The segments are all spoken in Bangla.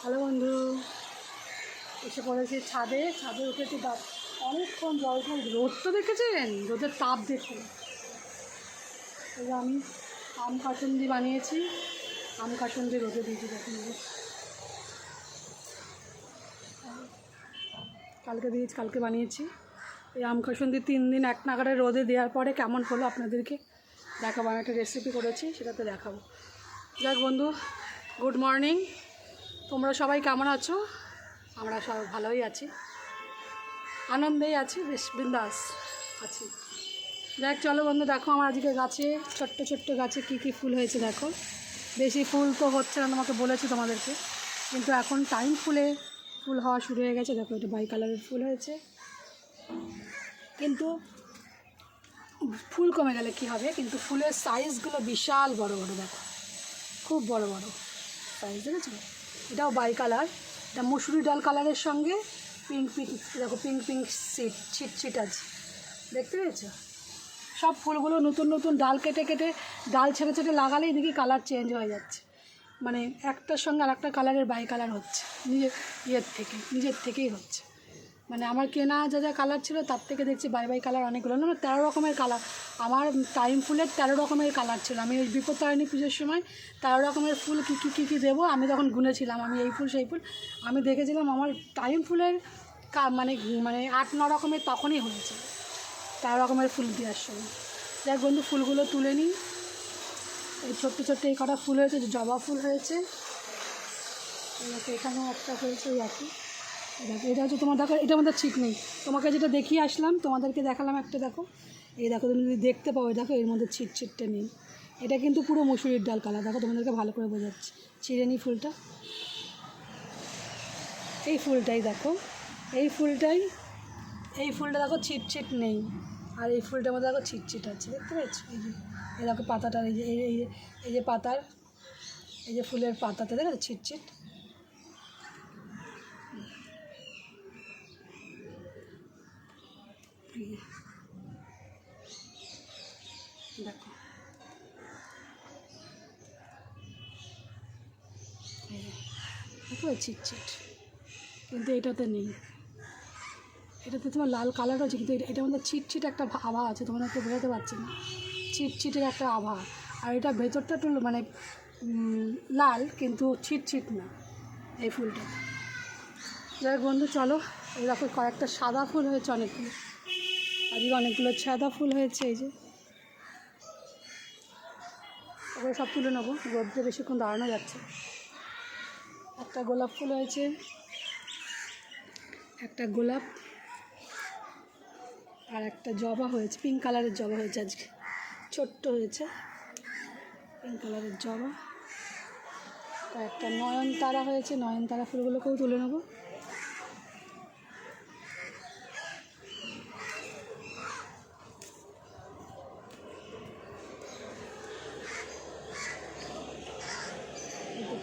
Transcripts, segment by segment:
হ্যালো বন্ধু, এসে পড়েছি ছাদে উঠেছি। অনেকক্ষণ জল খাই। রোদ তো দেখেছেন, রোদের তাপ দেখুন। এই যে আমি আম কাসুন্দি বানিয়েছি, আম কাসুন্দি রোদে দিয়েছি দেখুন। কালকে বানিয়েছি এই আম কাসুন্দি। 3 দিন এক নাগারে রোদে দেওয়ার পরে কেমন হলো আপনাদেরকে দেখাবো। আমি একটা রেসিপি করেছি, সেটাতে দেখাবো। যাক বন্ধু, গুড মর্নিং। তোমরা সবাই কেমন আছো? আমরা সব ভালোই আছি, আনন্দেই আছি, বেশ বিন্দাস আছি। দেখ চলো বন্ধু, দেখো আমার আজকে গাছে, ছোট্ট ছোট্ট গাছে কী কী ফুল হয়েছে দেখো। বেশি ফুল তো হচ্ছে না, তোমাকে বলেছি তোমাদেরকে, কিন্তু এখন টাইম ফুল হওয়া শুরু হয়ে গেছে। দেখো এটা বাই কালারের ফুল হয়েছে, কিন্তু ফুল কমে গেলে কি হবে, কিন্তু ফুলের সাইজগুলো বিশাল বড় বড়। দেখো খুব বড় বড় সাইজ, দেখেছো? এটাও বাই কালার, এটা মুসুরি ডাল কালারের সঙ্গে পিঙ্ক দেখো, পিঙ্ক ছিট আছে, দেখতে পেয়েছো? সব ফুলগুলো নতুন নতুন ডাল কেটে ডাল ছেড়ে লাগালেই দেখি কালার চেঞ্জ হয়ে যাচ্ছে। মানে একটার সঙ্গে আর একটা কালারের বাই কালার হচ্ছে, নিজের থেকেই হচ্ছে। মানে আমার কেনা যা কালার ছিল তার থেকে দেখছি বাই কালার অনেকগুলো, না 13 রকমের কালার। আমার টাইম ফুলের 13 রকমের কালার ছিল। আমি ওই বিপত্তারিণী পুজোর সময় 13 রকমের ফুল কী দেবো আমি তখন গুনেছিলাম। আমি এই ফুল সেই ফুল আমি দেখেছিলাম। আমার টাইম ফুলের মানে 8-9 রকমের তখনই হয়েছে 13 রকমের ফুল দেওয়ার সময়। যাক বন্ধু, ফুলগুলো তুলে নিই। এই ছোট্ট এই কটা ফুল হয়েছে, জবা ফুল হয়েছে, এখানেও একটা হয়েছে, ওই একই। দেখো এটা হচ্ছে তোমার, দেখো এটা আমাদের ঠিক নেই, তোমাকে যেটা দেখিয়ে আসলাম তোমাদেরকে দেখালাম একটা। দেখো এই দেখো, তুমি যদি দেখতে পাও, দেখো এর মধ্যে ছিটটা নেই। এটা কিন্তু পুরো মুসুরির ডাল কালার। দেখো তোমাদেরকে ভালো করে বোঝাচ্ছি, ছিঁড়ে নিই ফুলটা। এই ফুলটাই দেখো, এই ফুলটা দেখো ছিট নেই, আর এই ফুলটার মধ্যে দেখো ছিট আছে, দেখতে পেয়েছো? এই দেখো পাতাটার, এই যে পাতার, এই যে ফুলের পাতাতে দেখো ছিট। দেখো দেখো ছিট, কিন্তু এটাতে নেই। এটাতে তোমার লাল কালার আছে, কিন্তু এটার মধ্যে ছিট একটা আভা আছে, তোমাদেরকে বোঝাতে পারছি না। ছিটের একটা আভা, আর এটা ভেতরটা একটু মানে লাল, কিন্তু ছিট না এই ফুলটা। যাই বন্ধু চলো, এই দেখো কয়েকটা সাদা ফুল হয়েছে, অনেকগুলো, আজকে অনেকগুলো সাদা ফুল হয়েছে। এই যে ওগুলো সব তুলে নেবো, রোদ্রে বেশিক্ষণ দাঁড়ানো যাচ্ছে। একটা গোলাপ ফুল হয়েছে, একটা গোলাপ, আর একটা জবা হয়েছে, পিঙ্ক কালারের জবা হয়েছে আজকে, ছোট্ট হয়েছে পিঙ্ক কালারের জবা। কয়েকটা নয়নতারা হয়েছে, নয়নতারা ফুলগুলোকেও তুলে নেবো।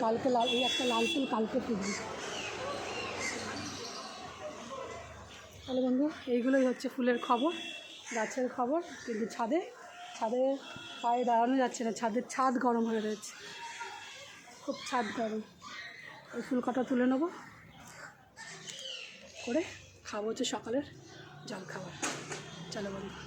কালকে এই একটা লাল ফুল কালকে ফুটবে। তাহলে বন্ধু, এইগুলোই হচ্ছে ফুলের খবর, গাছের খবর। কিন্তু ছাদে পায়ে দাঁড়ানো যাচ্ছে না, ছাদ গরম হয়ে রয়েছে, খুব ছাদ গরম। ওই ফুল কটা তুলে নেবো, করে খাবো হচ্ছে সকালের জল খাবার। চলো বন্ধু।